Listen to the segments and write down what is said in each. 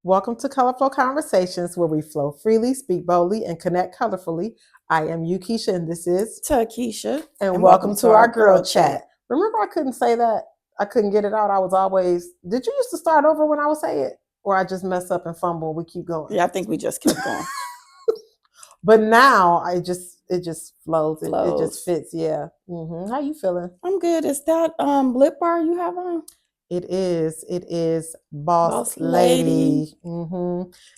Welcome to Kolorflow Conversations, where we flow freely, speak boldly, and connect colorfully. I am Keisha, and this is Takesha, and welcome to our girl chat. Remember, I couldn't say that. I couldn't get it out. I was always. Did you used to start over when I would say it, or I just mess up and fumble? We keep going. Yeah, I think we just kept going. But now it just flows. It just fits. Yeah. How you feeling? I'm good. Is that lip bar you have on? It is Boss Lady.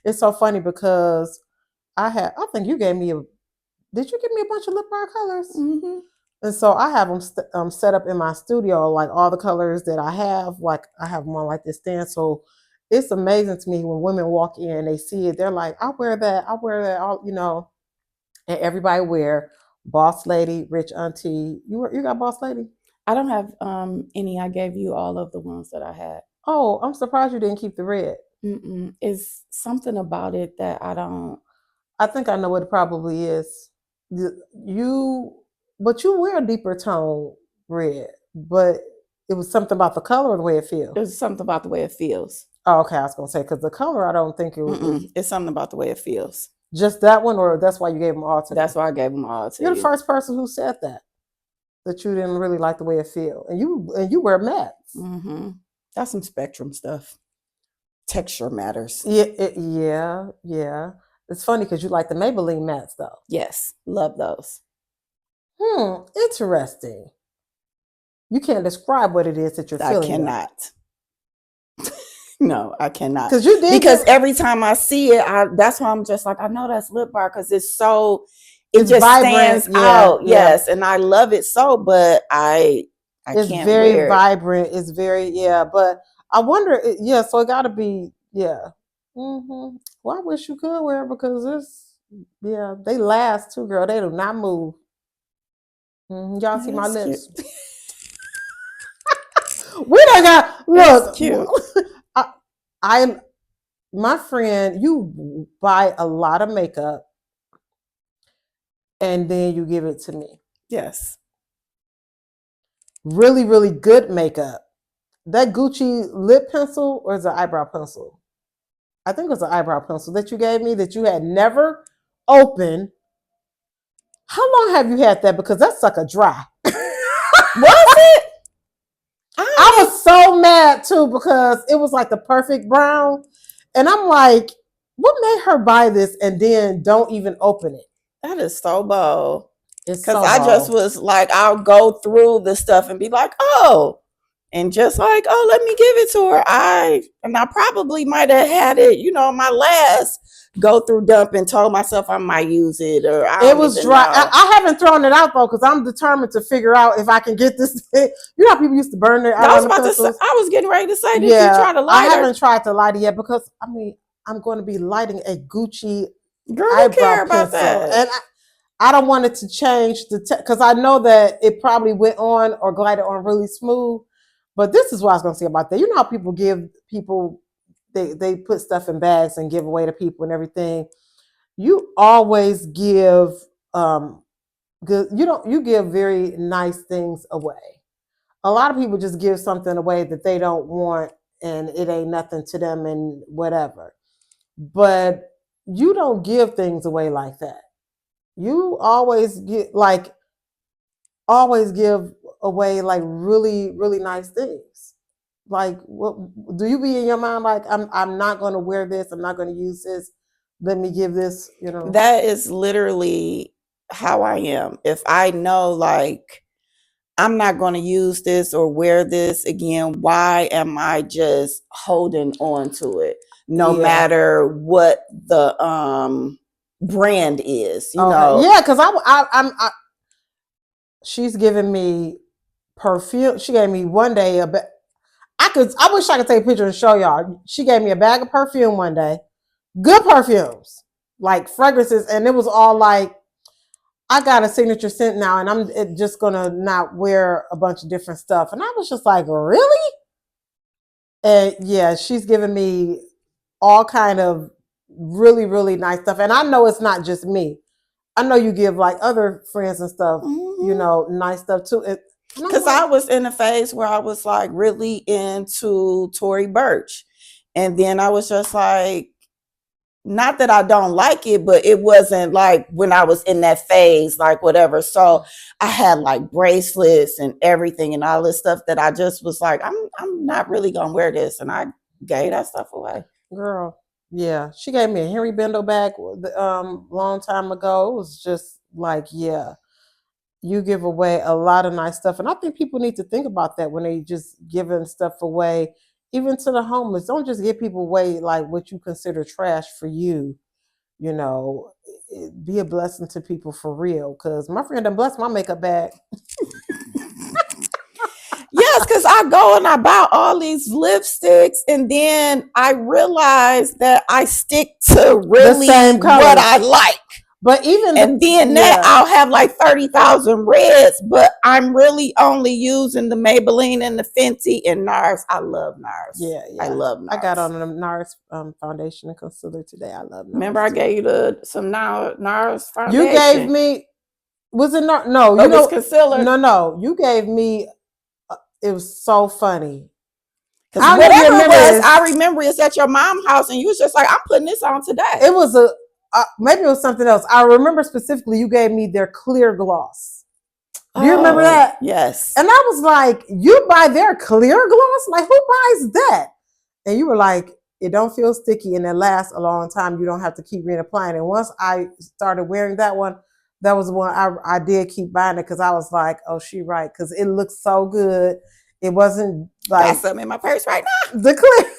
It's so funny because I think you gave me a. Did you give me a bunch of lip bar colors? And so I have them set up in my studio, like all the colors that I have. Like I have one like this stand. So it's amazing to me when women walk in and they see it. They're like, I wear that. All. And everybody wear Boss Lady, Rich Auntie. You got Boss Lady? I don't have any. I gave you all of the ones that I had. Oh, I'm surprised you didn't keep the red. It's something about it that I don't. I think I know what it probably is. But you wear a deeper tone red, but it was something about the color or the way it feels. It's something about the way it feels. Oh, okay. I was gonna say because the color, I don't think it was. It's something about the way it feels. Just that one, or that's why you gave them all to me? That's why I gave them all to you. You're the first person who said that you didn't really like the way it feels, and you wear mattes. That's some spectrum stuff. Texture matters. Yeah. It's funny because you like the Maybelline mattes, though. Yes, love those. Interesting. You can't describe what it is that you're feeling. I cannot. No, I cannot. Because you did. Because every time I see it, that's why I'm just like, I know that's lip bar because it's so. It just vibrant, stands out. Yeah. Yes, and I love it so, but I it's can't very wear vibrant. It's very but I wonder. So it got to be Well, I wish you could wear it because they last too, girl. They do not move. Y'all see my lips? We don't got look. It's cute. My friend, you buy a lot of makeup and then you give it to me. Yes. Really, really good makeup. That Gucci lip pencil or is it an eyebrow pencil? I think it was an eyebrow pencil that you gave me that you had never opened. How long have you had that? Because that sucker dry. Was it? I was so mad too because it was like the perfect brown. And I'm like, what made her buy this and then don't even open it? That is so bold. It's because I just was like, I'll go through the stuff and be like, oh, and just like, oh, let me give it to her. I probably might have had it, my last go through dump and told myself I might use it or it was dry. I haven't thrown it out though because I'm determined to figure out if I can get this thing. You know how people used to burn their I was getting ready to say, did you try to light I haven't tried to light it yet because I'm going to be lighting a Gucci eyebrow pencil. And I don't want it to change because I know that it probably went on or glided on really smooth. But this is what I was going to say about that. You know how people give people, they put stuff in bags and give away to people and everything. You always give, you give very nice things away. A lot of people just give something away that they don't want and it ain't nothing to them and whatever. But you don't give things away like that. You always give away like really, really nice things. Like, what do you be in your mind? Like, I'm not going to wear this. I'm not going to use this. Let me give this, That is literally how I am. If I know, like, I'm not going to use this or wear this again, why am I just holding on to it? No matter what the brand is, you know? Yeah, because I'm she's giving me perfume. She gave me one day I wish I could take a picture and show y'all. She gave me a bag of perfume one day. Good perfumes, like fragrances, and it was all like, I got a signature scent now, and I'm just gonna not wear a bunch of different stuff. And I was just like, really? And yeah, she's giving me all kind of really, really nice stuff. And I know it's not just me. I know you give like other friends and stuff, nice stuff too. Because I was in a phase where I was like really into Tory Burch. And then I was just like, not that I don't like it, but it wasn't like when I was in that phase, like whatever. So I had like bracelets and everything and all this stuff that I just was like, I'm not really gonna wear this, and I gave that stuff away. Girl, yeah, she gave me a Henry Bendel bag long time ago. It was just like, yeah, you give away a lot of nice stuff, and I think people need to think about that when they just giving stuff away, even to the homeless. Don't just give people away like what you consider trash for you. You know, be a blessing to people for real. Because my friend done blessed my makeup bag. Yes, because I go and I buy all these lipsticks, and then I realize that I stick to really same what colors. I like. But even And then that I'll have like 30,000 reds, but I'm really only using the Maybelline and the Fenty and NARS. I love NARS. Yeah. I love NARS. I got on the NARS foundation and concealer today. I love NARS. Remember I gave you some NARS foundation? You gave me, was it not? No, it was concealer. No, you gave me, it was so funny. Because whatever it was, I remember it's at your mom's house and you was just like, I'm putting this on today. It was maybe it was something else. I remember specifically you gave me their clear gloss. Do you remember that? Yes. And I was like, you buy their clear gloss? Like, who buys that? And you were like, it don't feel sticky and it lasts a long time. You don't have to keep reapplying. And once I started wearing that one, that was the one I did keep buying it because I was like, oh, she right. Because it looks so good. It wasn't like... Got something in my purse right now. The clear.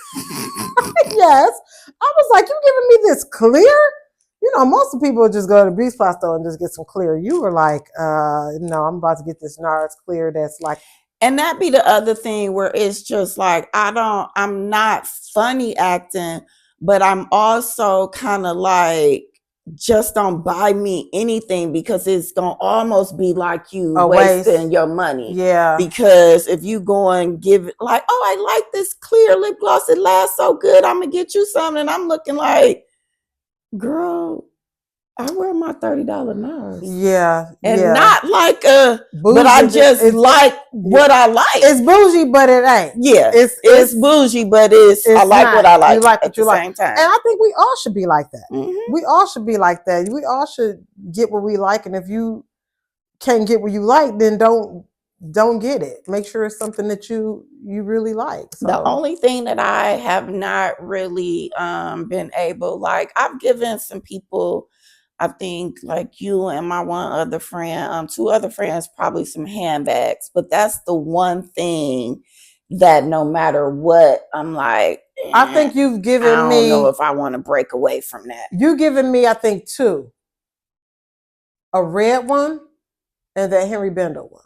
Yes. I was like, you giving me this clear? You know, most of the people just go to Beach Plus store and just get some clear. You were like, no, I'm about to get this NARS clear that's like... And that be the other thing where it's just like, I'm not funny acting, but I'm also kind of like, just don't buy me anything because it's going to almost be like you wasting your money. Yeah. Because if you go and give it like, oh, I like this clear lip gloss. It lasts so good. I'm going to get you something. And I'm looking like, girl, I wear my $30 NARS. Yeah. And not like bougie, but I just like what I like. It's bougie, but it ain't. Yeah. It's bougie, but I like not what I like. You like what you like. Same time. And I think we all should be like that. Mm-hmm. We all should be like that. We all should get what we like. And if you can't get what you like, then don't get it. Make sure it's something that you really like. So. The only thing that I have not really been able, like I've given some people, I think like you and my one other friend, two other friends, probably some handbags, but that's the one thing that no matter what, I'm like, I think you've given me... I don't know if I want to break away from that. You've given me, I think, two. A red one and that Henry Bendel one.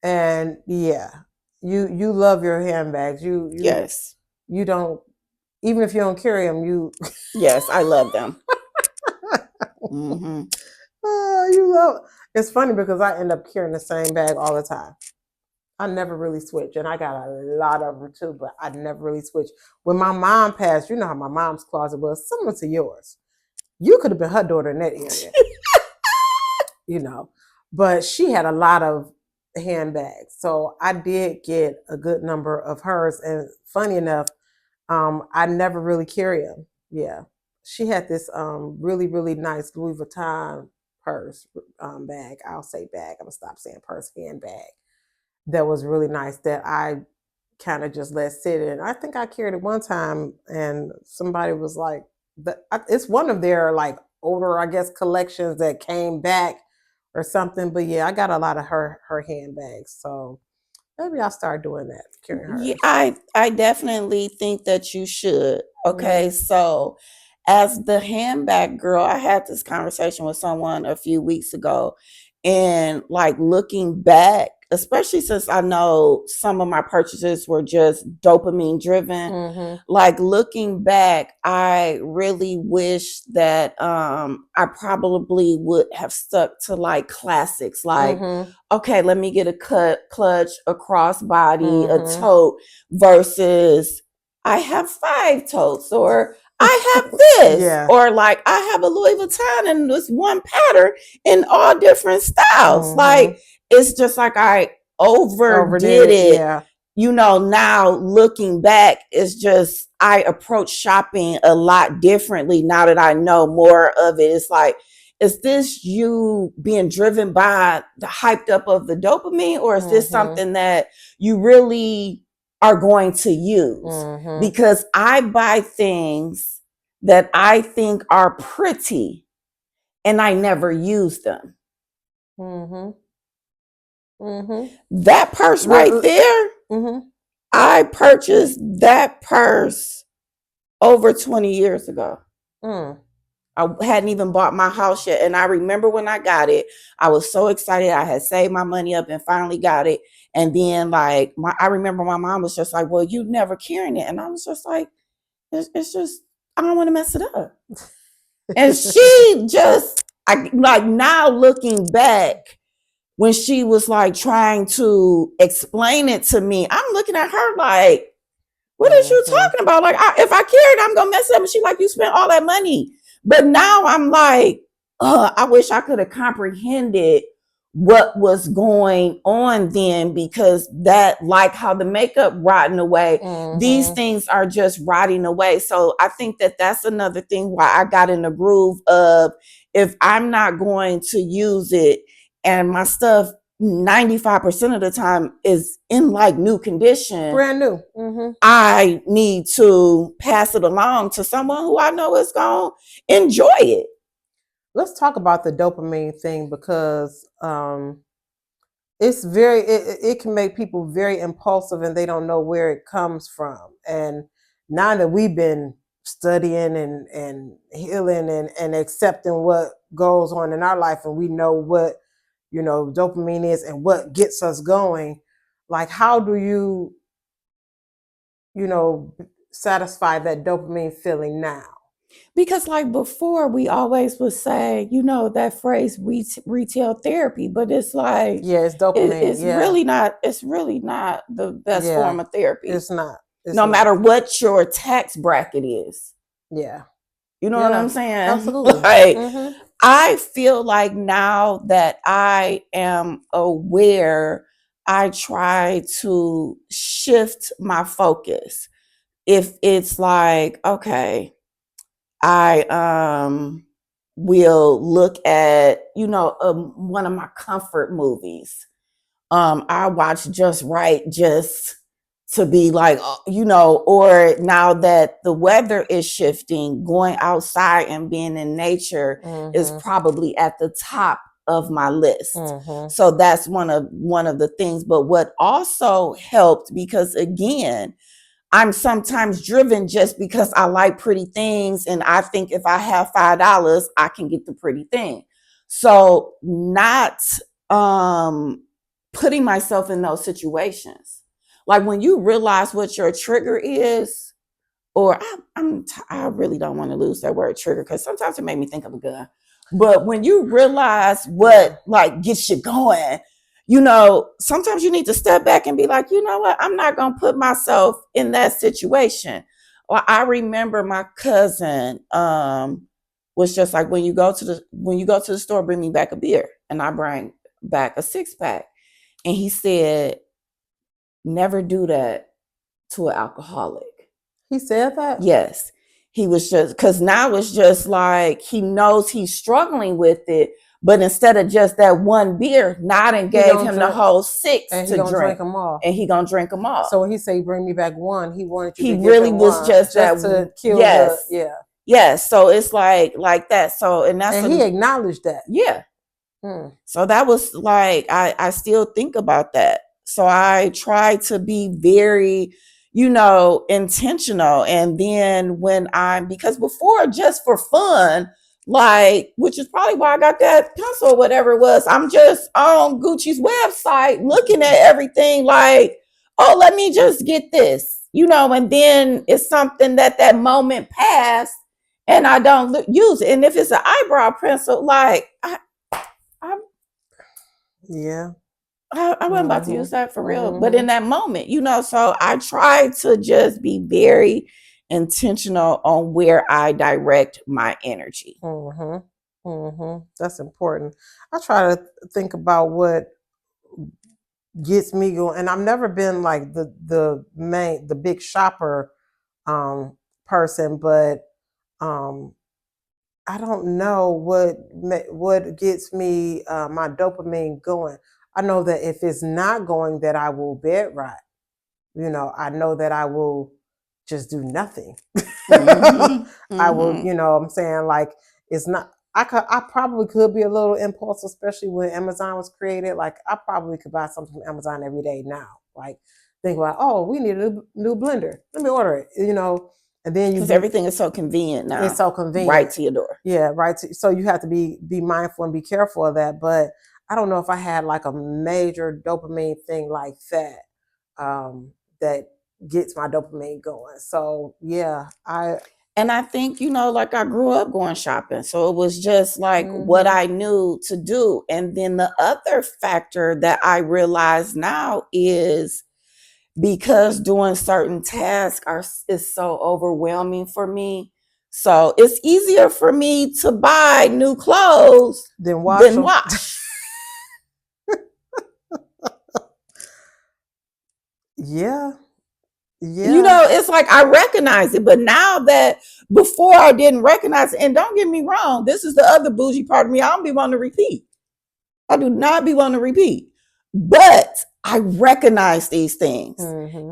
And yeah, you love your handbags. Yes. You don't, even if you don't carry them, you... Yes, I love them. Mm-hmm. You love... It's funny because I end up carrying the same bag all the time. I never really switch, and I got a lot of them too, but I never really switch. When my mom passed, you know how my mom's closet was similar to yours. You could have been her daughter in that area. You know, but she had a lot of handbags, so I did get a good number of hers. And funny enough, I never really carry them. Yeah, she had this really, really nice Louis Vuitton purse bag. I'll say bag. I'm gonna stop saying purse. Handbag. That was really nice that I kind of just let sit in. I think I carried it one time and somebody was like, it's one of their like older, I guess, collections that came back or something. But yeah, I got a lot of her handbags. So maybe I'll start doing that. Carrying her. Yeah, I definitely think that you should. Okay, so as the handbag girl, I had this conversation with someone a few weeks ago, and like looking back, especially since I know some of my purchases were just dopamine driven, like looking back, I really wish that I probably would have stuck to like classics, like, okay, let me get a clutch, a crossbody, a tote, versus I have 5 totes, or I have this, or like I have a Louis Vuitton and this one pattern in all different styles. Like, it's just like I overdid it. Yeah. now looking back, it's just, I approach shopping a lot differently now that I know more of it. It's like, is this you being driven by the hyped up of the dopamine, or is this something that you really are going to use? Because I buy things that I think are pretty and I never use them. That purse right there, I purchased that purse over 20 years ago. I hadn't even bought my house yet. And I remember when I got it, I was so excited. I had saved my money up and finally got it. And then I remember my mom was just like, well, you never carrying it. And I was just like, it's just, I don't want to mess it up. And she just, now looking back, when she was like trying to explain it to me, I'm looking at her like, what is you talking about? Like, if I carry it, I'm going to mess it up. And she like, you spent all that money. But now I'm like, I wish I could have comprehended what was going on then, because that, like how the makeup rotting away, these things are just rotting away. So I think that that's another thing why I got in the groove of, if I'm not going to use it, and my stuff 95% of the time is in like new condition, brand new, I need to pass it along to someone who I know is going to enjoy it. Let's talk about the dopamine thing, because it's very, it can make people very impulsive and they don't know where it comes from. And now that we've been studying and healing and accepting what goes on in our life, and we know what, dopamine is and what gets us going, like, how do you, satisfy that dopamine feeling now? Because like before, we always would say, that phrase, retail therapy, but it's like, yeah, it's dopamine. It's really not the best form of therapy. It's not. No matter what your tax bracket is. Yeah. You know what I'm saying? Absolutely. Like, I feel like now that I am aware, I try to shift my focus. If it's like, okay, I will look at, one of my comfort movies. I watch Just Right, just to be like, or now that the weather is shifting, going outside and being in nature is probably at the top of my list. So that's one of the things. But what also helped, because again, I'm sometimes driven just because I like pretty things, and I think if I have $5, I can get the pretty thing. So not putting myself in those situations. Like when you realize what your trigger is, or I really don't want to lose that word trigger, because sometimes it made me think of a gun. But when you realize what like gets you going, sometimes you need to step back and be like, you know what, I'm not going to put myself in that situation. Or I remember my cousin was just like, when you go to the store, bring me back a beer. And I bring back a 6-pack. And he said, never do that to an alcoholic. He said that? Yes. He was just, because now it's just like, he knows he's struggling with it. But instead of just that one beer, now I gave him the whole 6 and to drink them all. And he gonna drink them all. So when he said, bring me back one, he wanted you to give really him was one, just that to kill Yes. So it's like that. So, and that's he acknowledged that. Yeah. So that was like, I still think about that. So I try to be very, intentional. And then because before, just for fun, like, which is probably why I got that pencil or whatever it was, I'm just on Gucci's website looking at everything like, oh, let me just get this, and then it's something that moment passed and I don't use it. And if it's an eyebrow pencil, like, I wasn't about to use that for real. But in that moment, so I try to just be very intentional on where I direct my energy. That's important. I try to think about what gets me going. And I've never been like the big shopper person, but I don't know what gets me my dopamine going. I know that if it's not going, that I will bed rot. I know that I will just do nothing. I will, what I'm saying, like, it's not. I probably could be a little impulsive, especially when Amazon was created. Like, I probably could buy something from Amazon every day now. Like, think about, oh, we need a new blender. Let me order it. And then because everything is so convenient now. It's so convenient, right to your door. Yeah, right. So you have to be mindful and be careful of that. But I don't know if I had like a major dopamine thing like that that gets my dopamine going. So yeah, And I think, like I grew up going shopping. So it was just like what I knew to do. And then the other factor that I realize now is because doing certain tasks is so overwhelming for me. So it's easier for me to buy new clothes than wash. Yeah. It's like I recognize it, but now that before I didn't recognize it, and don't get me wrong, this is the other bougie part of me. I don't be wanting to repeat. I do not be wanting to repeat, but I recognize these things.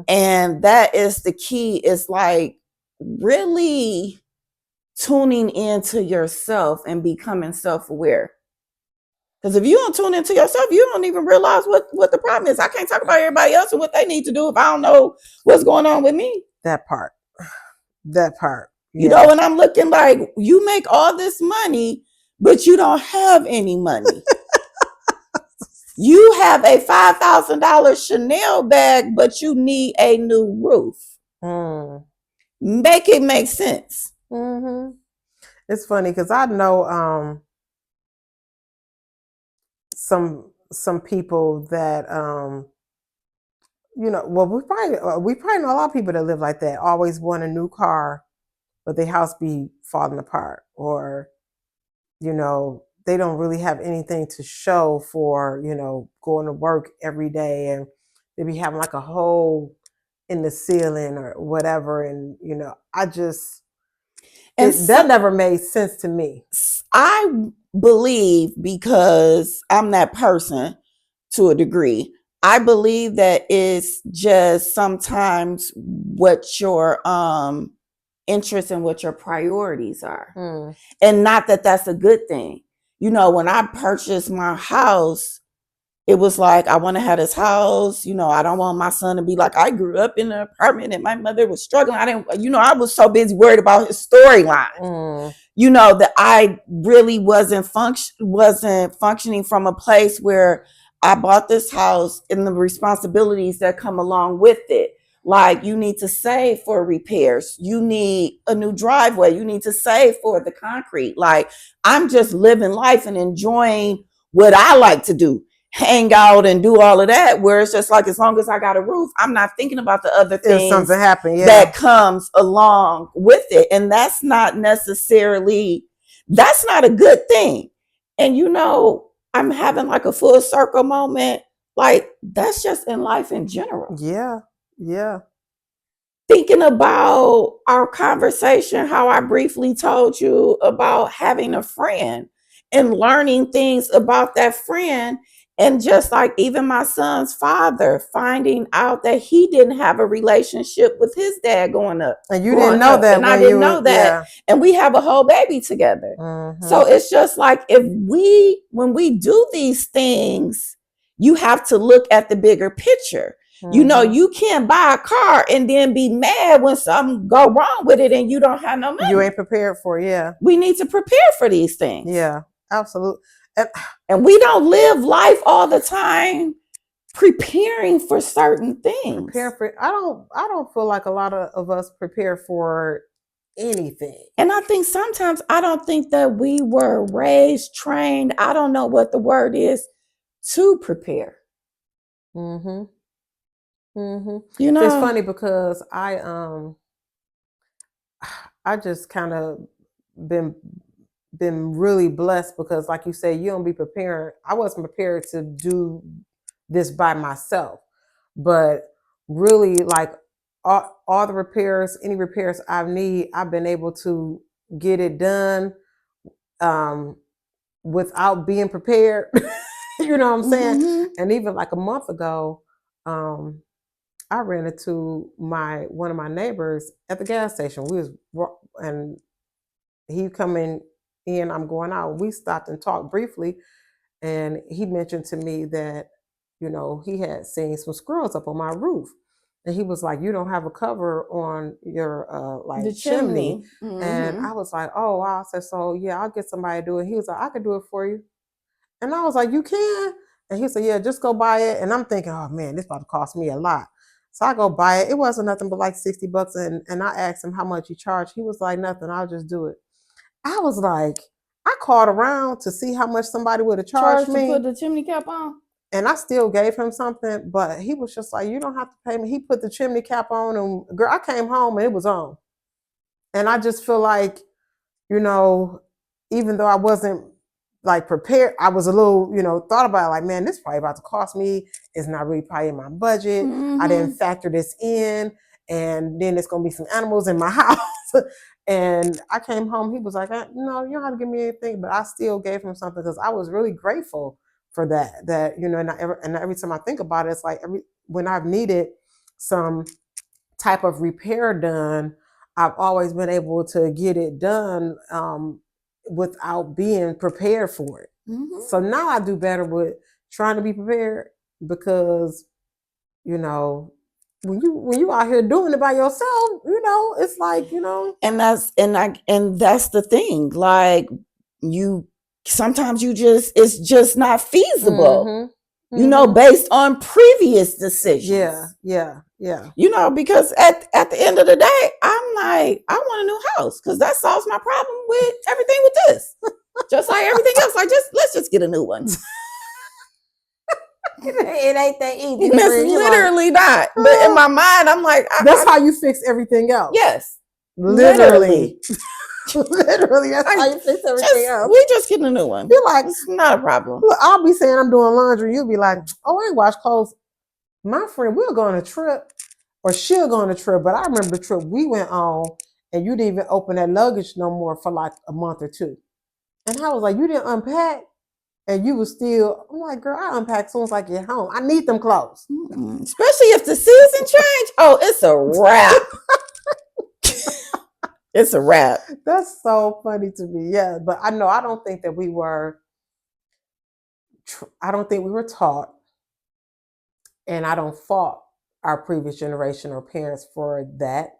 And that is the key. It's like really tuning into yourself and becoming self-aware. Because if you don't tune into yourself, you don't even realize what the problem is. I can't talk about everybody else and what they need to do if I don't know what's going on with me. That part. Yeah. And I'm looking like, you make all this money, but you don't have any money. You have a $5,000 Chanel bag, but you need a new roof. Make it make sense. It's funny because I know some people that well, we probably know a lot of people that live like that. Always want a new car, but their house be falling apart, or they don't really have anything to show for going to work every day, and they be having like a hole in the ceiling or whatever, and I just that never made sense to me. I believe, because I'm that person to a degree, I believe that it's just sometimes what your interests and what your priorities are. And not that that's a good thing. When I purchased my house, it was like, I want to have this house. I don't want my son to be like, I grew up in an apartment and my mother was struggling. I was so busy worried about his storyline. That I really wasn't functioning from a place where I bought this house and the responsibilities that come along with it. Like, you need to save for repairs. You need a new driveway. You need to save for the concrete. Like, I'm just living life and enjoying what I like to do. Hang out and do all of that, where it's just like, as long as I got a roof, I'm not thinking about the other things if something happened, that comes along with it. And that's not a good thing. And I'm having like a full circle moment. Like, that's just in life in general. Yeah. Thinking about our conversation, how I briefly told you about having a friend and learning things about that friend. And just like even my son's father, finding out that he didn't have a relationship with his dad going up. And you didn't know that. And I didn't know that. Yeah. And we have a whole baby together. So it's just like, when we do these things, you have to look at the bigger picture. You can't buy a car and then be mad when something go wrong with it and you don't have no money. You ain't prepared for it. Yeah. We need to prepare for these things. Yeah, absolutely. And we don't live life all the time preparing for certain things. I don't feel like a lot of us prepare for anything. And I think sometimes, I don't think that we were raised, trained, I don't know what the word is, to prepare. It's funny because I just kind of been really blessed because, like you say, you don't be prepared. I wasn't prepared to do this by myself. But really, like all the repairs, any repairs I need, I've been able to get it done without being prepared. You know what I'm saying? Mhm. And even like a month ago, I ran into one of my neighbors at the gas station. And he coming in, I'm going out. We stopped and talked briefly, and he mentioned to me that, you know, he had seen some squirrels up on my roof. And he was like, "You don't have a cover on your The like chimney. And I was like, "Oh wow." I said, "So yeah, I'll get somebody to do it." He was like, "I can do it for you." And I was like, "You can?" And he said, "Yeah, just go buy it." And I'm thinking, "Oh man, this about to cost me a lot." So I go buy it. It wasn't nothing but like $60. And I asked him how much he charged. He was like, "Nothing, I'll just do it." I was like, I called around to see how much somebody would have charged me. To put the chimney cap on? And I still gave him something, but he was just like, "You don't have to pay me." He put the chimney cap on, and girl, I came home and it was on. And I just feel like, you know, even though I wasn't like prepared, I was a little, you know, thought about it, like, man, this is probably about to cost me. It's not really probably in my budget. I didn't factor this in. And then there's going to be some animals in my house. And I came home. He was like, "No, you don't have to give me anything." But I still gave him something because I was really grateful for that. That, you know, and every time I think about it, it's like when I've needed some type of repair done, I've always been able to get it done without being prepared for it. So now I do better with trying to be prepared, because, you know, when you out here doing it by yourself, you know, it's like, you know. And that's the thing. Like, you sometimes it's just not feasible. You know, based on previous decisions. Yeah. You know, because at the end of the day, I'm like, I want a new house because that solves my problem with everything with this. Just like everything else. Let's just get a new one. It ain't that easy. It's literally not. But in my mind, I'm like, that's how you fix everything else. Yes. Literally. Literally, that's how you fix everything else. We just getting a new one. You're like, it's not a problem. Look, I'll be saying I'm doing laundry. You'll be like, "Oh, I ain't washed clothes." My friend, we'll go on a trip, or she'll go on a trip. But I remember the trip we went on, and you didn't even open that luggage no more for like a month or two. And I was like, "You didn't unpack?" And you was still, I'm like, "Girl, I unpack as soon as I get home. I need them clothes." Especially if the season change. Oh, it's a wrap. It's a wrap. That's so funny to me. Yeah, but I don't think that we were taught, and I don't fault our previous generation or parents for that.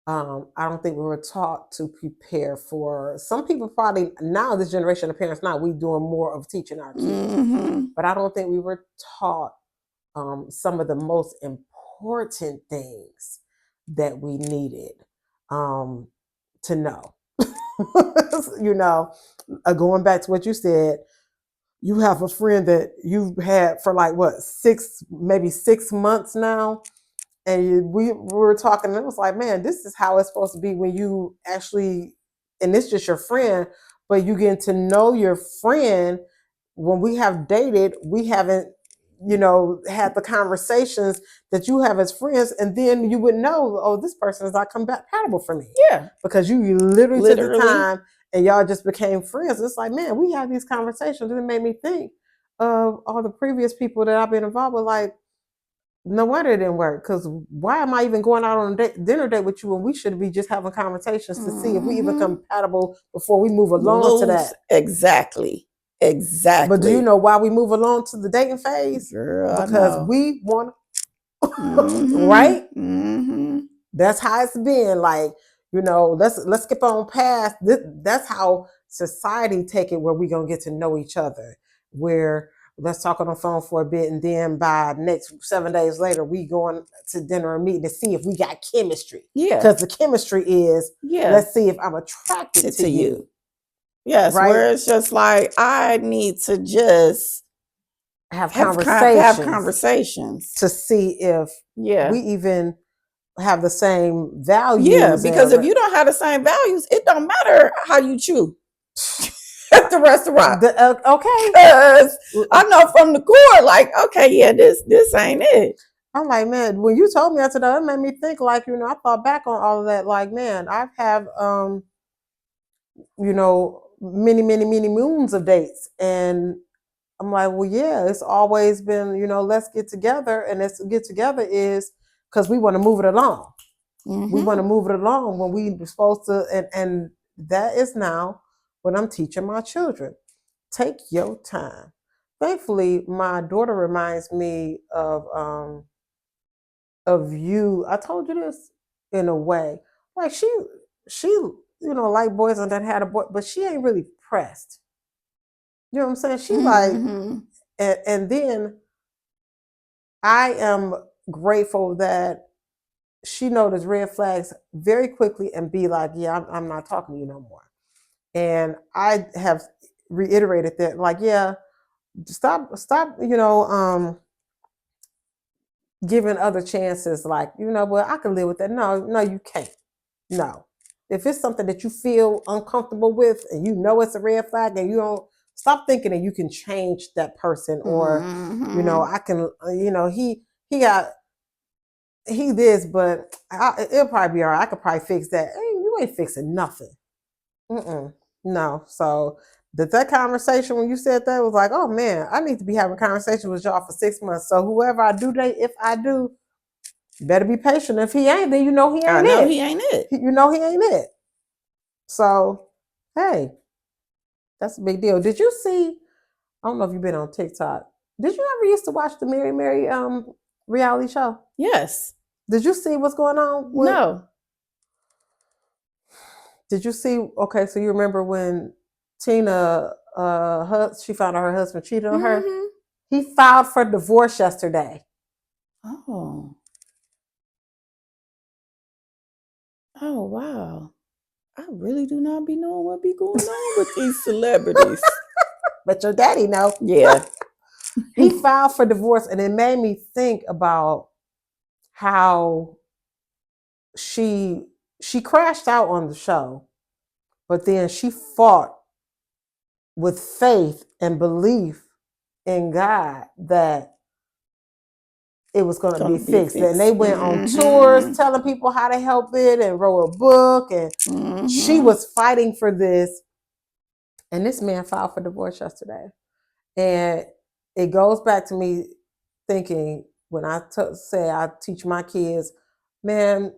I don't think we were taught to prepare for. Some people probably now, this generation of parents now, we doing more of teaching our kids, but I don't think we were taught some of the most important things that we needed to know. You know, going back to what you said, you have a friend that you've had for like what, maybe 6 months now. And we were talking, and it was like, man, this is how it's supposed to be when you actually, and it's just your friend, but you get to know your friend. When we have dated, we haven't, you know, had the conversations that you have as friends, and then you would know, oh, this person is not compatible for me. Yeah. Because you literally took the time and y'all just became friends. It's like, man, we have these conversations, and it made me think of all the previous people that I've been involved with, like, no wonder it didn't work. Because why am I even going out on a dinner date with you when we should be just having conversations to see if we even compatible before we move along to that? Exactly. But do you know why we move along to the dating phase? Girl, because we want, right? That's how it's been. Like, you know, let's skip on past. That's how society take it, where we gonna get to know each other. Where let's talk on the phone for a bit, and then by next 7 days later, we going to dinner and meeting to see if we got chemistry. Yeah. Because the chemistry is, let's see if I'm attracted to you. Yes, right? Where it's just like, I need to just have conversations to see if we even have the same values. Yeah, because if you don't have the same values, it don't matter how you chew. at the restaurant. Okay. Because I know from the core, like, okay, yeah, this ain't it. I'm like, man, when you told me that today, it made me think, like, I thought back on all of that. Like, man, I've had, many, many, many moons of dates. And I'm like, well, yeah, it's always been, let's get together. And let's get together is because we want to move it along. Mm-hmm. We want to move it along when we were supposed to. And that is now what I'm teaching my children. Take your time. Thankfully, my daughter reminds me of you. I told you this in a way. Like she, like boys and that had a boy, but she ain't really pressed. You know what I'm saying? She like, and then I am grateful that she noticed red flags very quickly and be like, yeah, I'm not talking to you no more. And I have reiterated that, like, yeah, stop, giving other chances. Like, well, I can live with that. No, you can't. No. If it's something that you feel uncomfortable with and it's a red flag and you don't, stop thinking that you can change that person or, I can, he this, but it'll probably be all right. I could probably fix that. Hey, you ain't fixing nothing. No. So that conversation when you said that was like, oh man, I need to be having conversations with y'all for 6 months. So whoever I do date, if I do, better be patient. If he ain't, then he ain't it. I know he ain't it. He ain't it. So, hey, that's a big deal. Did you see? I don't know if you've been on TikTok. Did you ever used to watch the Mary reality show? Yes. Did you see what's going on? No. Did you see? Okay, so you remember when Tina, she found out her husband cheated on her? He filed for divorce yesterday. Oh, wow. I really do not be knowing what be going on with these celebrities. But your daddy know. Yeah. He filed for divorce, and it made me think about how she crashed out on the show, but then she fought with faith and belief in God that it was going to be fixed. And they went on tours telling people how to help it and wrote a book. And she was fighting for this. And this man filed for divorce yesterday. And it goes back to me thinking when I say I teach my kids, man,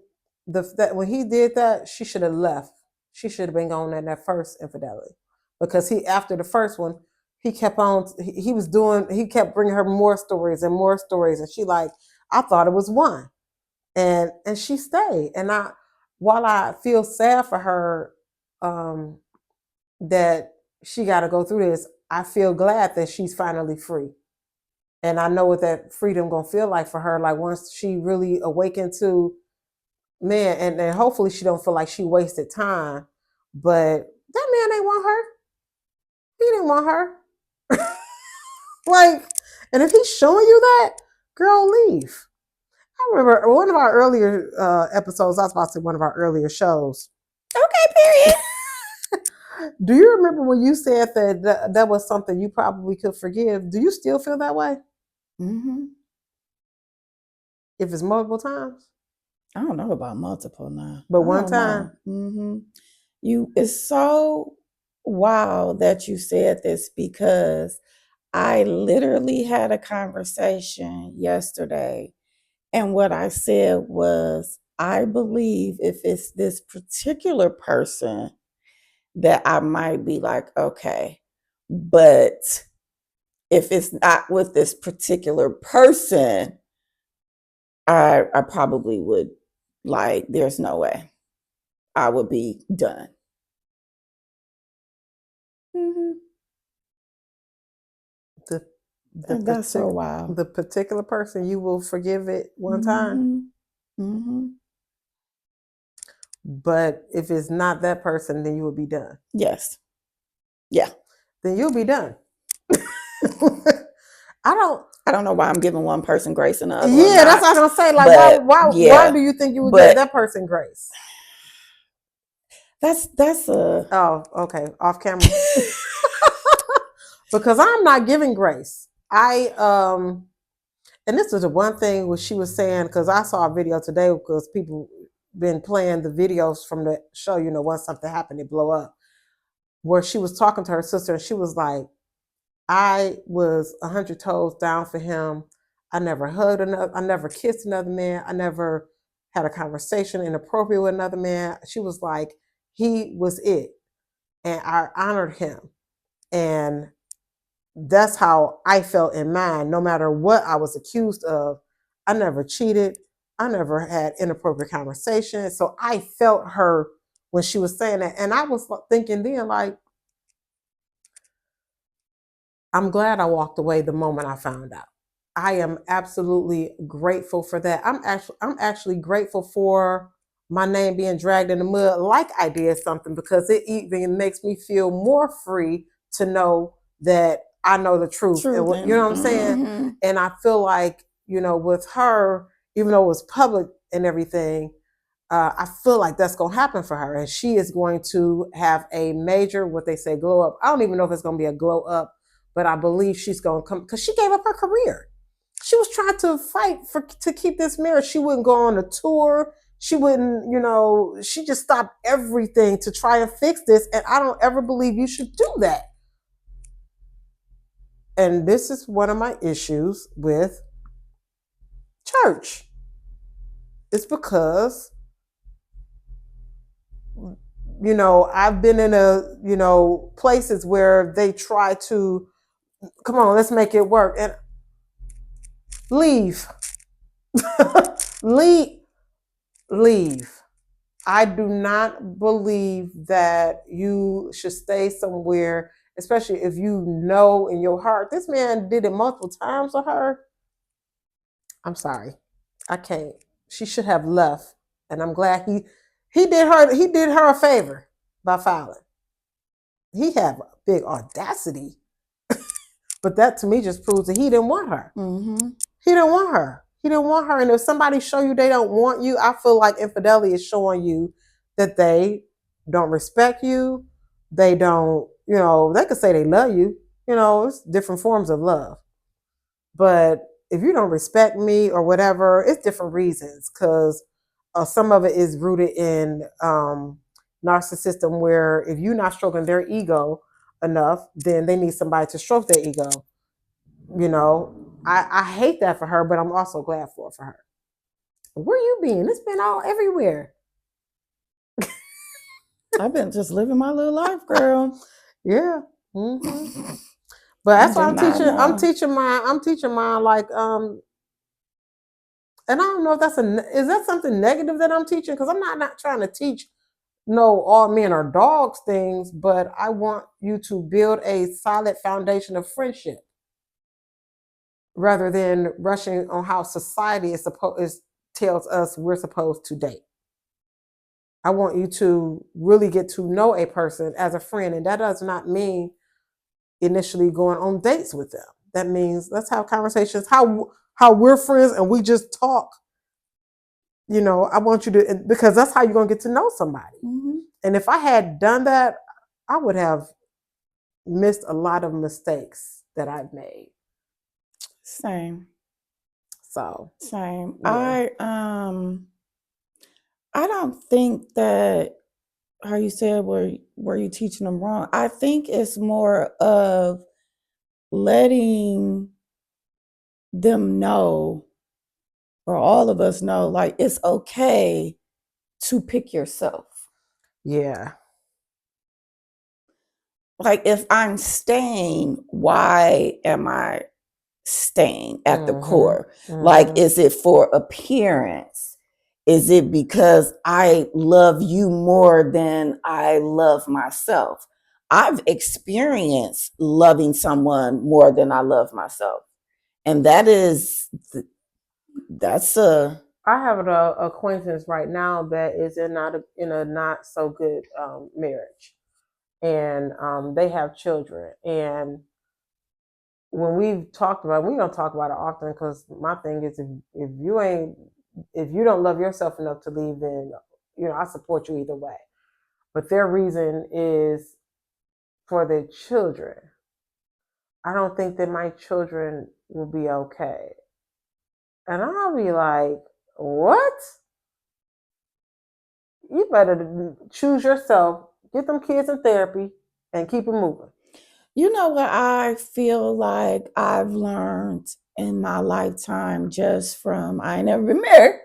that when he did that, she should have left. She should have been gone in that first infidelity. Because after the first one, he kept on, he kept bringing her more stories and more stories. And she like, I thought it was one. And she stayed. And while I feel sad for her, that she got to go through this, I feel glad that she's finally free. And I know what that freedom gonna feel like for her. Like once she really awakened to, man, and then hopefully she don't feel like she wasted time. But that man ain't want her. He didn't want her. Like, and if he's showing you that, girl, leave. I remember one of our earlier episodes, I was about to say one of our earlier shows. Okay, period. Do you remember when you said that was something you probably could forgive? Do you still feel that way? If it's multiple times? I don't know about multiple now. But one time? It's so wild that you said this because I literally had a conversation yesterday. And what I said was, I believe if it's this particular person that I might be like, okay, but if it's not with this particular person, I probably would like, there's no way I would be done. That's so wild. The particular person, you will forgive it one time. But if it's not that person, then you will be done. Yes. Yeah. Then you'll be done. I don't know why I'm giving one person grace and the other. Yeah, that's what I was gonna say. Like, why do you think you would give that person grace? That's Oh, okay. Off camera. because I'm not giving grace. And this was the one thing what she was saying, because I saw a video today because people been playing the videos from the show, once something happened, it blow up, where she was talking to her sister and she was like, I was 100 toes down for him. I never hugged another, I never kissed another man. I never had a conversation inappropriate with another man. She was like, he was it. And I honored him. And that's how I felt in mine. No matter what I was accused of, I never cheated. I never had inappropriate conversation. So I felt her when she was saying that. And I was thinking then, like, I'm glad I walked away the moment I found out. I am absolutely grateful for that. I'm actually grateful for my name being dragged in the mud like I did something, because it even makes me feel more free to know that I know the truth. And you know what I'm saying? And I feel like, with her, even though it was public and everything, I feel like that's going to happen for her. And she is going to have a major, what they say, glow up. I don't even know if it's going to be a glow up, but I believe she's going to come, because she gave up her career. She was trying to fight to keep this marriage. She wouldn't go on a tour. She wouldn't, she just stopped everything to try and fix this. And I don't ever believe you should do that. And this is one of my issues with church. It's because, I've been in places where they try to, come on, let's make it work. And leave. Leave. I do not believe that you should stay somewhere, especially if you know in your heart, this man did it multiple times with her. I'm sorry. I can't. She should have left. And I'm glad he did her a favor by filing. He had a big audacity. But that to me just proves that he didn't want her. Mm-hmm. He didn't want her. He didn't want her. And if somebody show you they don't want you, I feel like infidelity is showing you that they don't respect you. They don't, they could say they love you. It's different forms of love. But if you don't respect me or whatever, it's different reasons, because some of it is rooted in narcissism, where if you're not stroking their ego enough, then they need somebody to stroke their ego. I hate that for her, but I'm also glad for her. Where you been? It's been all everywhere. I've been just living my little life, girl. Yeah. Mm-hmm. But that's why I'm teaching mine like and I don't know if is that something negative that I'm teaching, because I'm not trying to teach no all men are dogs things, but I want you to build a solid foundation of friendship, rather than rushing on how society tells us we're supposed to date. I want you to really get to know a person as a friend, and that does not mean initially going on dates with them. That means let's have conversations how we're friends and we just talk. I want you to, because that's how you're going to get to know somebody. Mm-hmm. And if I had done that, I would have missed a lot of mistakes that I've made. Same. So same. Yeah. I don't think that, how you said, were you teaching them wrong? I think it's more of letting them know, or all of us know, like, it's okay to pick yourself. Yeah. Like, if I'm staying, why am I staying at the core? Mm-hmm. Like, is it for appearance? Is it because I love you more than I love myself? I've experienced loving someone more than I love myself. And that's I have an acquaintance right now that is in a not so good marriage, and they have children. And when we've talked about it, we don't talk about it often, because my thing is, if you don't love yourself enough to leave, then I support you either way. But their reason is for their children. I don't think that my children will be okay. And I'll be like, what? You better choose yourself, get them kids in therapy, and keep it moving. You know what I feel like I've learned in my lifetime just from, I ain't never been married,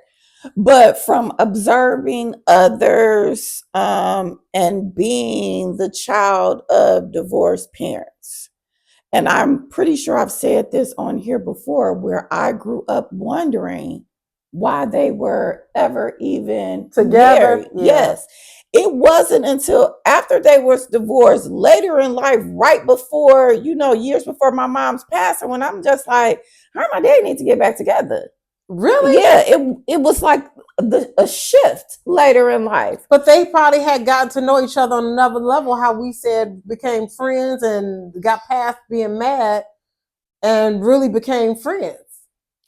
but from observing others and being the child of divorced parents. And I'm pretty sure I've said this on here before, where I grew up wondering why they were ever even Together, married. yeah. Yes. It wasn't until after they was divorced later in life, right before, years before my mom's passing, when I'm just like, her and my dad need to get back together. Really? Yeah, it was like a shift later in life. But they probably had gotten to know each other on another level, how we said became friends and got past being mad and really became friends.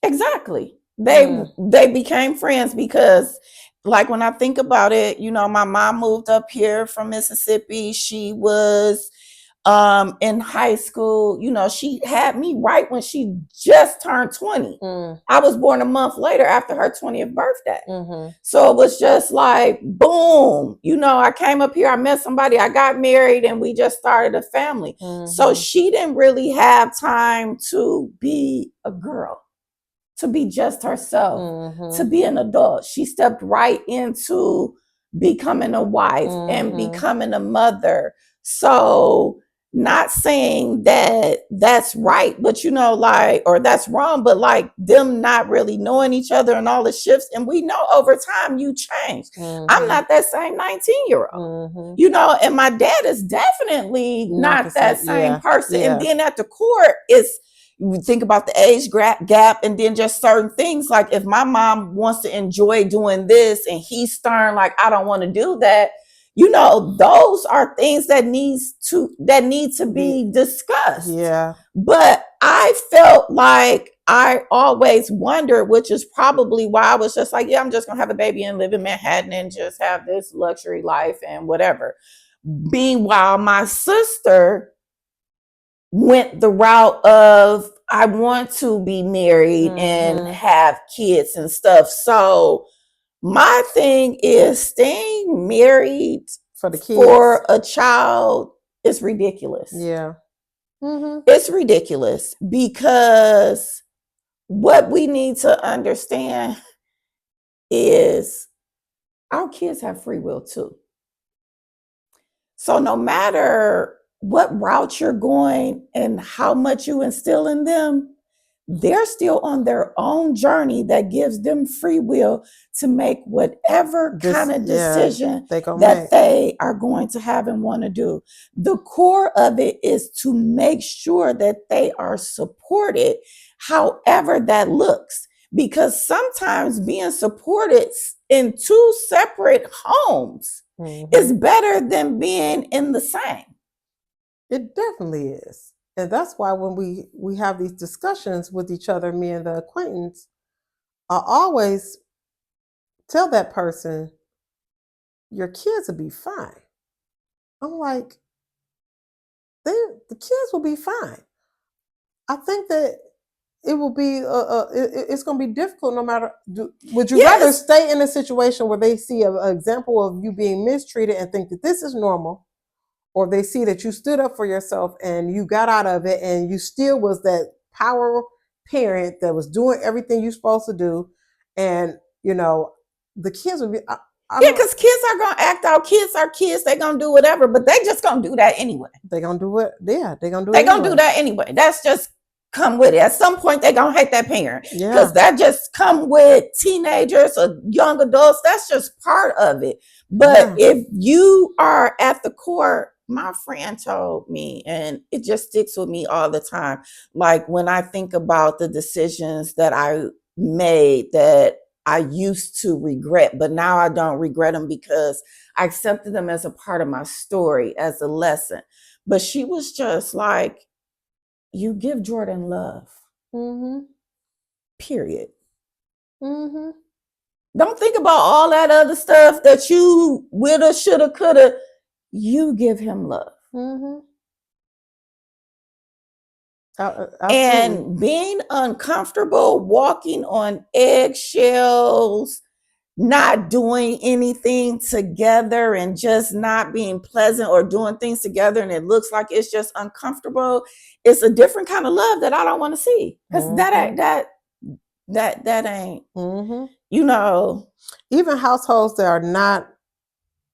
Exactly. They became friends because, like, when I think about it, my mom moved up here from Mississippi. She was in high school. She had me right when she just turned 20. I was born a month later after her 20th birthday. So it was just like, boom, I came up here, I met somebody, I got married, and we just started a family. So she didn't really have time to be a girl, to be just herself, to be an adult. She stepped right into becoming a wife and becoming a mother. So, not saying that that's right, but or that's wrong, but like them not really knowing each other and all the shifts. And we know over time you change. I'm not that same 19-year-old, and my dad is definitely not that same person. And then at the core, it's, you think about the age gap, and then just certain things. Like if my mom wants to enjoy doing this and he's stern, like, I don't want to do that. Those are things that need to be discussed. Yeah. But I felt like I always wondered, which is probably why I was just like, yeah, I'm just going to have a baby and live in Manhattan and just have this luxury life and whatever. Meanwhile, my sister went the route of, I want to be married and have kids and stuff. So my thing is, staying married for the kids, for a child, is ridiculous. Yeah. It's ridiculous, because what we need to understand is our kids have free will too. So no matter what route you're going and how much you instill in them, they're still on their own journey that gives them free will to make whatever kind of decision they are going to have and want to do. The core of it is to make sure that they are supported, however that looks. Because sometimes being supported in two separate homes is better than being in the same. It definitely is. And that's why when we have these discussions with each other, me and the acquaintance, I always tell that person, your kids will be fine. I'm like, the kids will be fine. I think that it will be it's going to be difficult no matter. Would you rather stay in a situation where they see an example of you being mistreated and think that this is normal, or they see that you stood up for yourself and you got out of it and you still was that power parent that was doing everything you're supposed to do, and the kids would be because kids are gonna act out. Kids are kids. They're gonna do whatever, but they just gonna do that anyway. They're gonna do it. Yeah, they're gonna do it. They're gonna do that anyway. That's just come with it. At some point, they're gonna hate that parent. Because that just come with teenagers or young adults. That's just part of it. But if you are at the core, my friend told me, and it just sticks with me all the time. Like when I think about the decisions that I made that I used to regret, but now I don't regret them because I accepted them as a part of my story, as a lesson. But she was just like, you give Jordan love. Period. Don't think about all that other stuff that you woulda, shoulda, coulda. You give him love. Absolutely. And being uncomfortable, walking on eggshells, not doing anything together and just not being pleasant, or doing things together and it looks like it's just uncomfortable, it's a different kind of love that I don't want to see. Because that ain't, you know. Even households that are not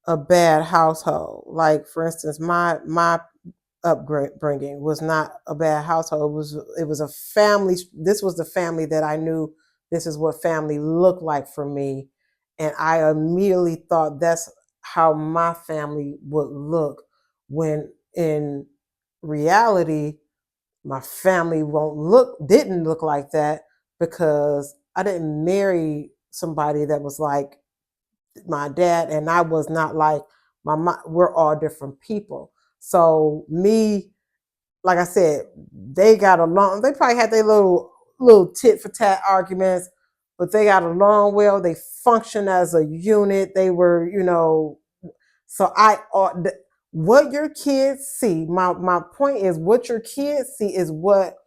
a bad household, like for instance, my upbringing was not a bad household. It was a family. This was the family that I knew. This is what family looked like for me, and I immediately thought that's how my family would look. When in reality, my family didn't look like that, because I didn't marry somebody that was like my dad, and I was not like my mom. We're all different people. So me, like I said, they got along. They probably had their little tit for tat arguments, but they got along well. They functioned as a unit. They were, So what your kids see. My point is, what your kids see is what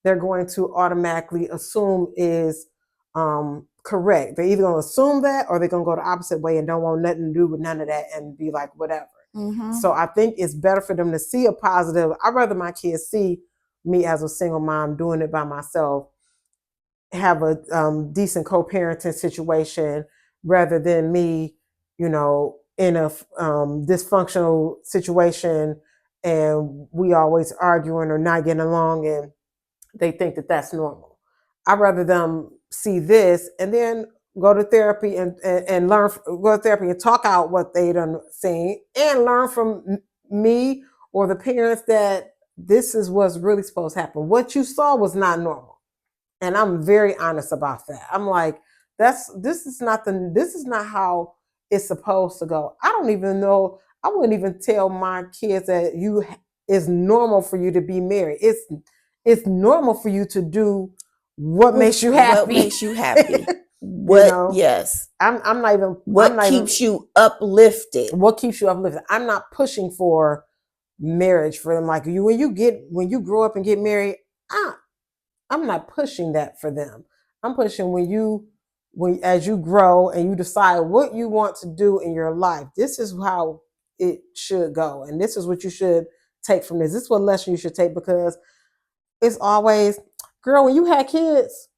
they're going to automatically assume is correct. They're either going to assume that, or they're going to go the opposite way and don't want nothing to do with none of that and be like whatever. So I think it's better for them to see a positive. I'd rather my kids see me as a single mom doing it by myself, have a decent co-parenting situation, rather than me, in a dysfunctional situation and we always arguing or not getting along, and they think that that's normal. I'd rather them see this and then go to therapy and learn, go to therapy and talk out what they done seen, and learn from me or the parents that this is what's really supposed to happen. What you saw was not normal. And I'm very honest about that. I'm like, this is not how it's supposed to go. I don't even know. I wouldn't even tell my kids that it's normal for you to be married. It's normal for you to do what makes you happy. What makes you happy? What? Yes. I'm not even. What keeps you uplifted? What keeps you uplifted? I'm not pushing for marriage for them. Like when you grow up and get married, I'm not pushing that for them. I'm pushing as you grow and you decide what you want to do in your life. This is how it should go, and this is what you should take from this. This is what lesson you should take, because it's always, girl, when you had kids,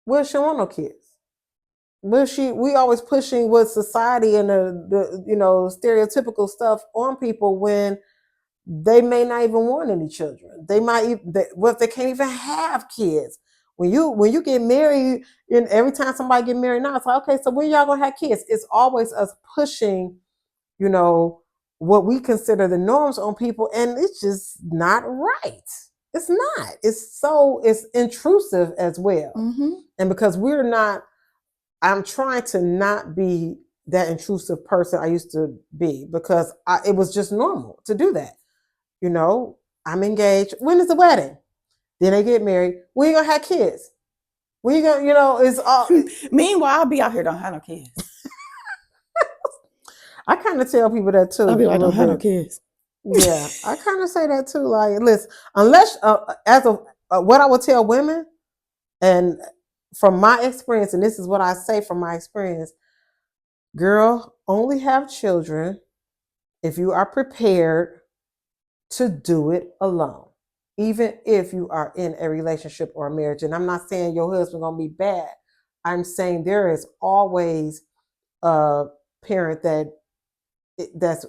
well, she don't want no kids. We always pushing what society and the stereotypical stuff on people when they may not even want any children. They might they can't even have kids. When you get married, and every time somebody get married now, it's like, okay, so when y'all gonna have kids? It's always us pushing, what we consider the norms on people, and it's just not right. It's not. It's intrusive as well. And because I'm trying to not be that intrusive person I used to be, because it was just normal to do that. I'm engaged. When is the wedding? Then they get married. When you gonna have kids? When you gonna, it's all. Meanwhile, I'll be out here, don't have no kids. I kind of tell people that too. I'll be like, don't have no kids. Yeah, I kind of say that too. Like, listen, unless what I would tell women, and from my experience, and this is what I say from my experience, girl, only have children if you are prepared to do it alone, even if you are in a relationship or a marriage. And I'm not saying your husband gonna be bad. I'm saying there is always a parent that's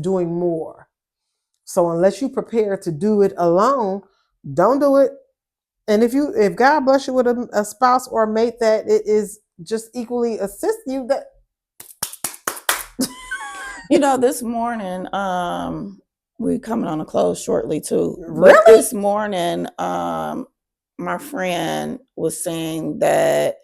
doing more. So unless you prepare to do it alone, don't do it. And if God bless you with a spouse or a mate that it is just equally assist you, that this morning, we're coming on a close shortly too. Really? But this morning, my friend was saying that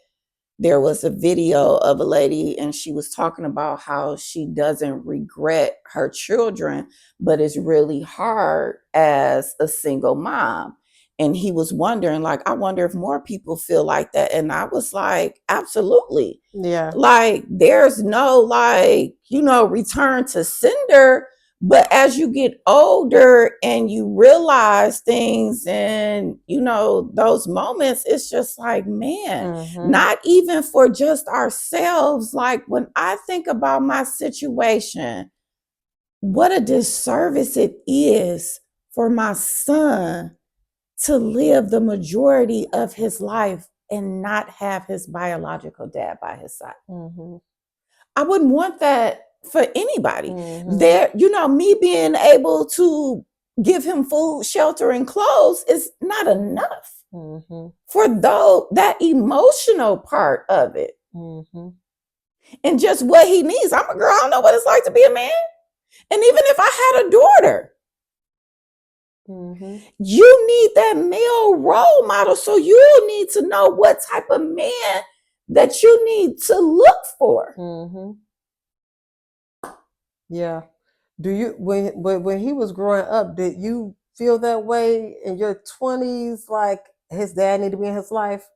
there was a video of a lady, and she was talking about how she doesn't regret her children, but it's really hard as a single mom. And he was wondering, like, I wonder if more people feel like that. And I was like, absolutely. Yeah. Like, there's no, return to sender. But as you get older and you realize things and, those moments, it's just like, man, not even for just ourselves. Like when I think about my situation, what a disservice it is for my son to live the majority of his life and not have his biological dad by his side. I wouldn't want that for anybody. There, me being able to give him food, shelter, and clothes is not enough for that emotional part of it. And just what he needs. I'm a girl, I don't know what it's like to be a man. And even if I had a daughter, you need that male role model. So you need to know what type of man that you need to look for. Yeah. Do you when he was growing up, did you feel that way in your 20s, like his dad needed to be in his life?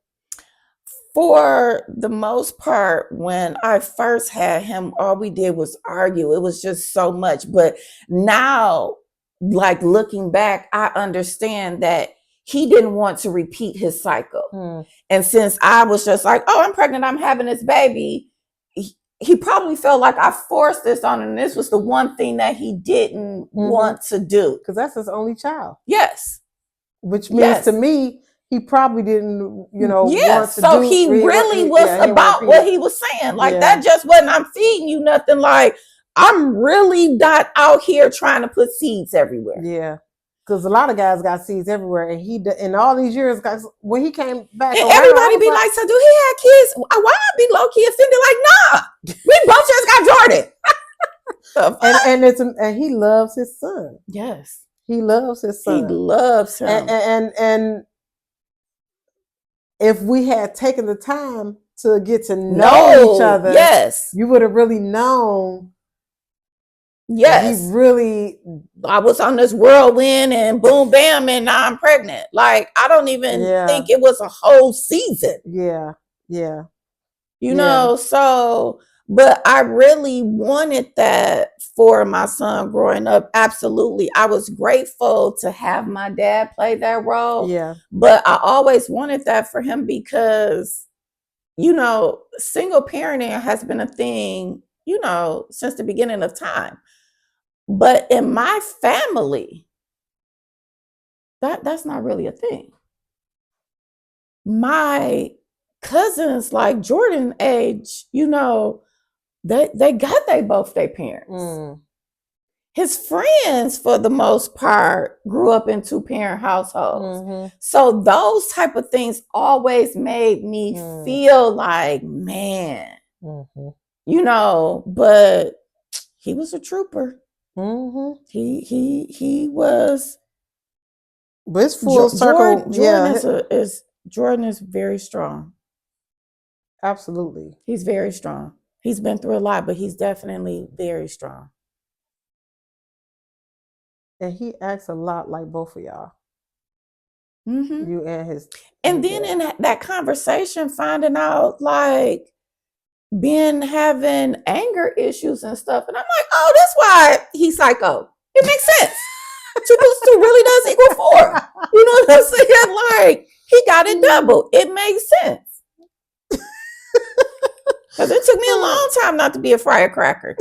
For the most part, when I first had him, all we did was argue. It was just so much. But now, like looking back, I understand that he didn't want to repeat his cycle. And since I was just like, oh, I'm pregnant, I'm having this baby, he probably felt like I forced this on him. And this was the one thing that he didn't want to do. Because that's his only child. Yes. Which means to me, he probably didn't, want to do. So he really was about what he was saying. Like that just wasn't, I'm feeding you nothing. Like I'm really not out here trying to put seeds everywhere. Yeah. Because a lot of guys got seeds everywhere. And he, in all these years, guys, when he came back and everybody be like, so do he have kids? Why I be low-key offended? Like, nah, we both just got Jordan. and he loves his son. Yes. He loves his son. He loves him. And if we had taken the time to get to know each other, yes, you would have really known. Yes. He really, I was on this whirlwind and boom, bam, and now I'm pregnant. Like, I don't even think it was a whole season. Yeah. Yeah. You know, so, but I really wanted that for my son growing up. Absolutely. I was grateful to have my dad play that role. Yeah. But I always wanted that for him because, single parenting has been a thing, since the beginning of time. But in my family, that's not really a thing. My cousins, like Jordan age, they got both their parents. His friends, for the most part, grew up in 2-parent households. So those type of things always made me feel like, man, but he was a trooper. He was. But it's full circle. Jordan is very strong. Absolutely. He's very strong. He's been through a lot, but he's definitely very strong. And he acts a lot like both of y'all. You and his. And then in that conversation, finding out like having anger issues and stuff. And I'm like, oh, that's why he's psycho. It makes sense. 2 plus 2 really does equal 4. You know what I'm saying? Like, he got it double. It makes sense. Because it took me a long time not to be a firecracker.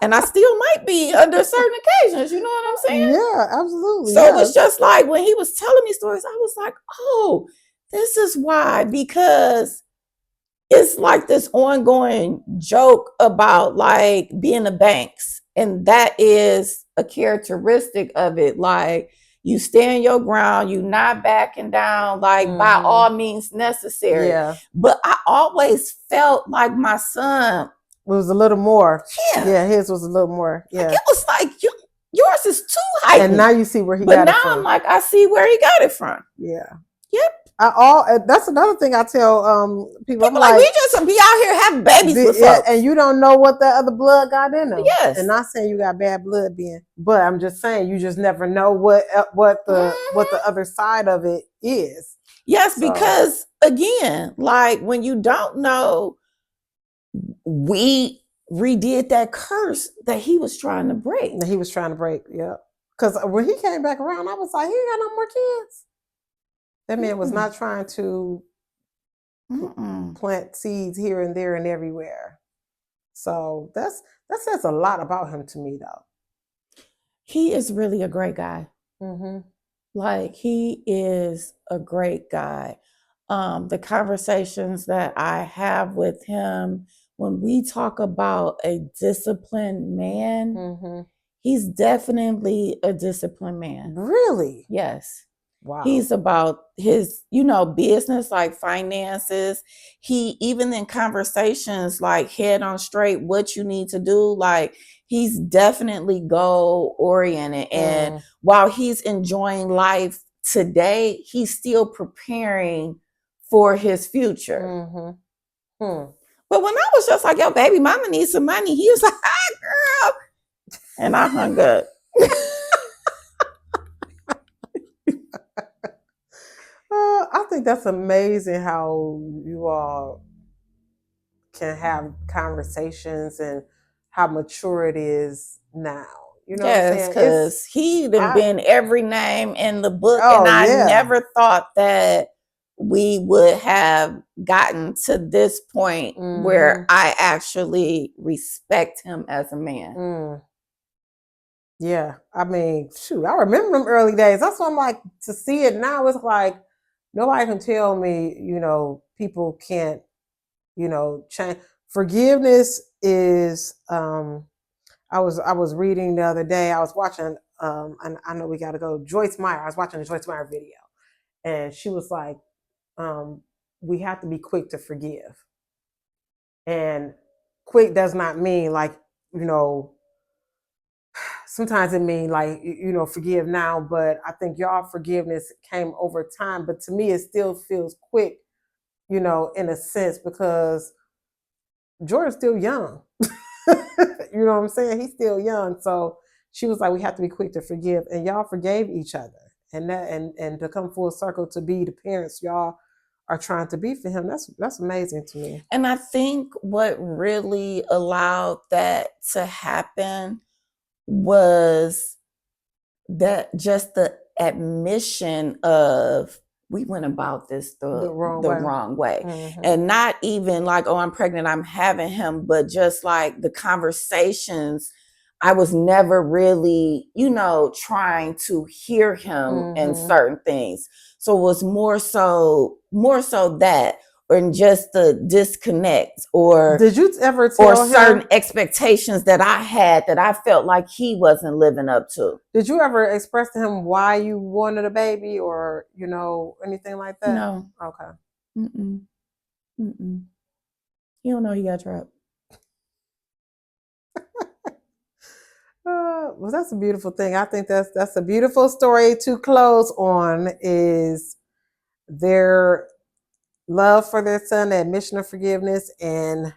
And I still might be under certain occasions. You know what I'm saying? Yeah, absolutely. So it was just like when he was telling me stories, I was like, oh, this is why. Because it's like this ongoing joke about like being a Banks. And that is a characteristic of it. Like you stand your ground, you not backing down, like by all means necessary. Yeah. But I always felt like my son was a little more. Yeah, his was a little more. Yeah. Like it was like yours is too heightened. And now you see where he got it from. But now I'm like, I see where he got it from. Yeah. Yep. That's another thing I tell people. I'm like, we just be out here having babies with folks. And you don't know what the other blood got in them. Yes. And not saying you got bad blood being, but I'm just saying you just never know what the other side of it is. Yes, so. Because again, like when you don't know, we redid that curse that he was trying to break. That he was trying to break, yeah. Because when he came back around, I was like, he ain't got no more kids. That man was not trying to plant seeds here and there and everywhere. So that says a lot about him to me, though. He is really a great guy. Like, he is a great guy. The conversations that I have with him, when we talk about a disciplined man, he's definitely a disciplined man. Really? Yes. Wow. He's about his, business, like finances. He, even in conversations, like head on straight, what you need to do, like he's definitely goal oriented. And while he's enjoying life today, he's still preparing for his future. But when I was just like, yo, baby, mama needs some money, he was like, hi, girl. And I hung up. I think that's amazing how you all can have conversations and how mature it is now. You know what I'm saying? Because he'd have been every name in the book, and I never thought that we would have gotten to this point where I actually respect him as a man. Yeah, I mean, shoot, I remember them early days. That's why I'm like, to see it now, it's like nobody can tell me, people can't, change. Forgiveness is. I was reading the other day. I was watching. And I know we got to go. Joyce Meyer. I was watching a Joyce Meyer video, and she was like, "We have to be quick to forgive." And quick does not mean like, sometimes it means like, forgive now, but I think y'all forgiveness came over time. But to me, it still feels quick, in a sense, because Jordan's still young. You know what I'm saying? He's still young. So she was like, we have to be quick to forgive. And y'all forgave each other. And that and to come full circle to be the parents y'all are trying to be for him, that's amazing to me. And I think what really allowed that to happen was that just the admission of, we went about this the wrong way. And not even like, oh, I'm pregnant, I'm having him, but just like the conversations, I was never really, trying to hear him in certain things. So it was more so that, or just the disconnect, or did you ever tell certain expectations that I had that I felt like he wasn't living up to? Did you ever express to him why you wanted a baby, or anything like that? No. Okay. He don't know he got trapped. Well, that's a beautiful thing. I think that's a beautiful story to close on, is their love for their son, the admission of forgiveness, and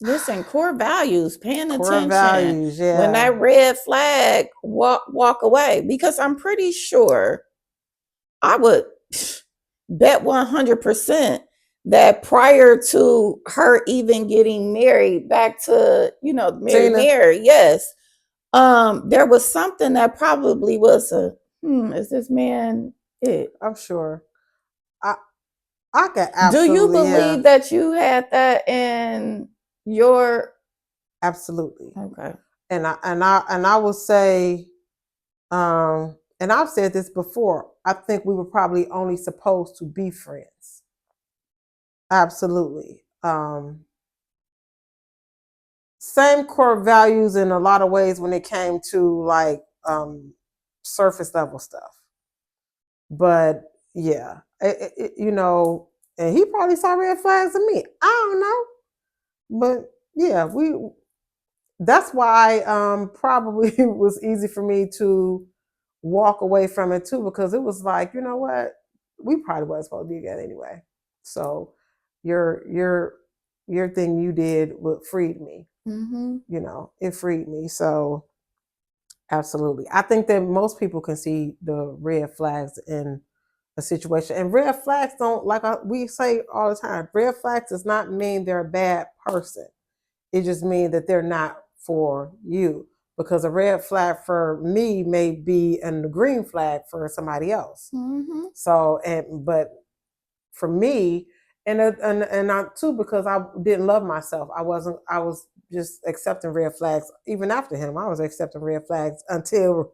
listen, core values, paying attention. Values, yeah. When that red flag, walk away. Because I'm pretty sure I would bet 100% that prior to her even getting married, back to, Mary, yes, there was something that probably was is this man it? I'm sure. I can absolutely. Do you believe that you had that in your? Absolutely. Okay. And I will say, and I've said this before, I think we were probably only supposed to be friends. Absolutely. Same core values in a lot of ways when it came to like surface level stuff. But yeah, and he probably saw red flags in me. I don't know. But yeah, that's why probably it was easy for me to walk away from it too, because it was like, you know what, we probably wasn't supposed to be together anyway. So your thing you did freed me. It freed me. So absolutely, I think that most people can see the red flags in a situation, and red flags don't, like we say all the time, red flags does not mean they're a bad person. it just means that they're not for you. Because a red flag for me may be a green flag for somebody else. Mm-hmm. So, but for me, and not too, because I didn't love myself. I was just accepting red flags. Even after him, I was accepting red flags until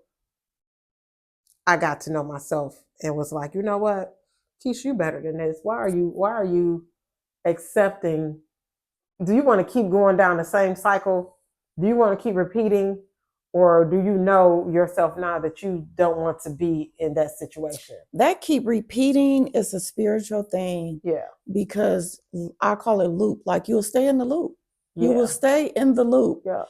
I got to know myself and was like, you know what, Keisha, you better than this. Why are you accepting? Do you want to keep going down the same cycle? Do you want to keep repeating? Or do you know yourself now that you don't want to be in that situation? That keep repeating is a spiritual thing. Yeah. Because I call it loop. Like you'll stay in the loop. Yeah. You will stay in the loop. Yeah.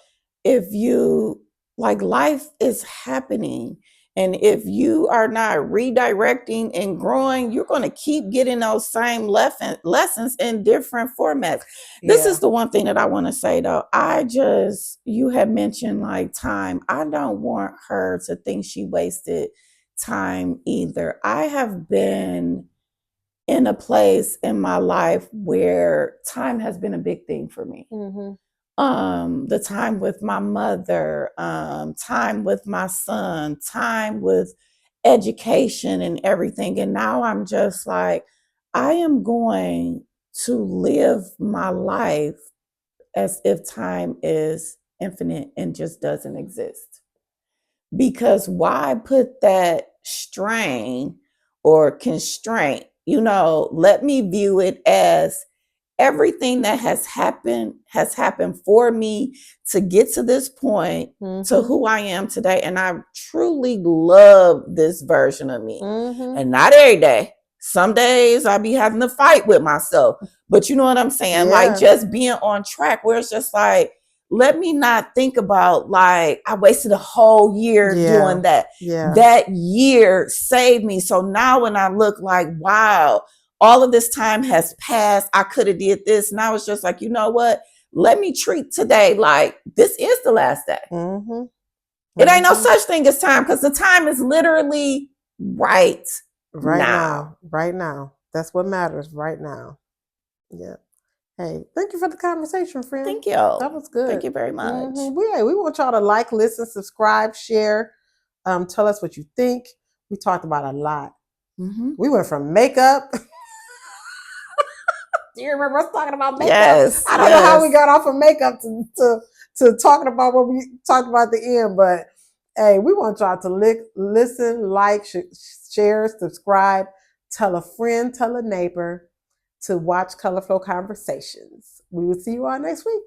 If you, like, life is happening, and if you are not redirecting and growing, you're going to keep getting those same lessons in different formats. Yeah. This is the one thing that I want to say though. You had mentioned like time. I don't want her to think she wasted time either. I have been in a place in my life where time has been a big thing for me. Mm-hmm. The time with my mother, time with my son, time with education and everything. And now I'm just like, I am going to live my life as if time is infinite and just doesn't exist. Because why put that strain or constraint? Let me view it as everything that has happened for me to get to this point, to who I am today. And I truly love this version of me. And not every day. Some days I be having to fight with myself. But you know what I'm saying? Yeah. Like just being on track where it's just like, let me not think about like I wasted a whole year doing that. Yeah. That year saved me. So now when I look like, wow, all of this time has passed. I could have did this. And I was just like, you know what? Let me treat today like this is the last day. Mm-hmm. It ain't no such thing as time because the time is literally right now. Right now. That's what matters right now. Yeah. Hey, thank you for the conversation, friend. Thank you. That was good. Thank you very much. Mm-hmm. We want y'all to like, listen, subscribe, share. Tell us what you think. We talked about a lot. Mm-hmm. We went from makeup. Do you remember us talking about makeup? Yes. I don't know how we got off of makeup to talking about what we talked about at the end, but hey, we want y'all to listen, like, share, subscribe, tell a friend, tell a neighbor to watch Kolorflow Conversations. We will see you all next week.